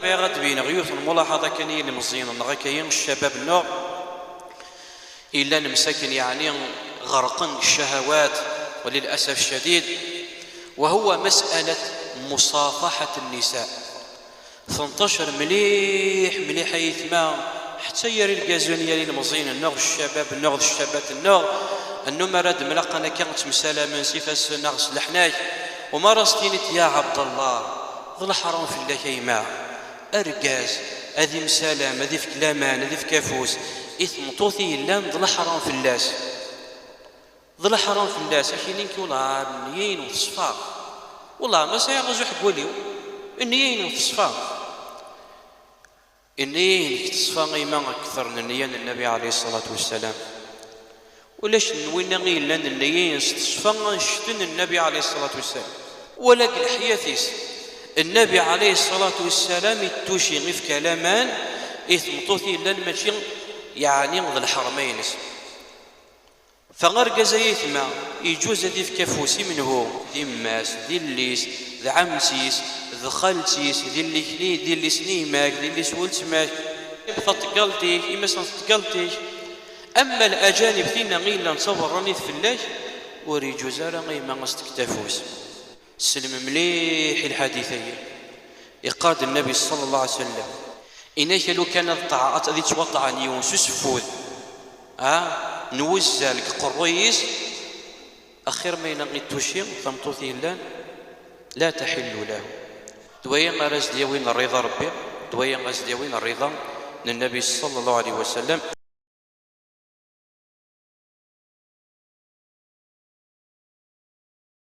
ما غاد بين غيوث الملاحظة كان المزين نغا كاين الشباب النوع إلا نمسكن يعني غرقا الشهوات وللأسف الشديد، وهو مسألة مصافحة النساء. تنتشر مليح مليح حيث ما حتى يري الكازونية للمزين النوع الشباب النوع الشابات النوع أنه مراد ملاقنا كانت مسالة من سيفاس نغس لحناي وما راستينت يا عبد الله ظل حرام في الله كيما أرقاز هذه مسالة هذه في كلامان هذه في كافوس إثم طوثي لان ظل حرام في اللاس ظل حرام في اللاس أخي والله النيين وتصفى والله ما سيغزو حقولي النيين وتصفى النيين تصفى غيما أكثر من النيين النبي عليه الصلاة والسلام. ولاش نوينا غير لان النيين تصفى نشتن النبي عليه الصلاة والسلام ولكن الحياثيس النبي عليه الصلاة والسلام يتوشي غير في كلامان إثم طوثي لان ماشي يعني ظل الحرمين فغرق زيثما يجوز ذي في كفوسي منه ذي ماس ذي الليس ذي عمسيس ذي خالتيس ذي اللي كلي ذي اللي سنيماك ذي اللي سولت ماك يبقى تقلتيك إما تقلتيك. أما الأجانب فينا غير نصور راني في الله وريجوز راه غير ما استكتافوس سلم مليح الحديثين يقاد النبي صلى الله عليه وسلم إنك لو كان الطاعات هذه توطع نيون سفوذ نوزالك قرويس أخير ما ينغي توشي ثمطوثي لا تحل له دويا غرز ديوين الرضا ربي دويا غرز ديوين الرضا للنبي صلى الله عليه وسلم.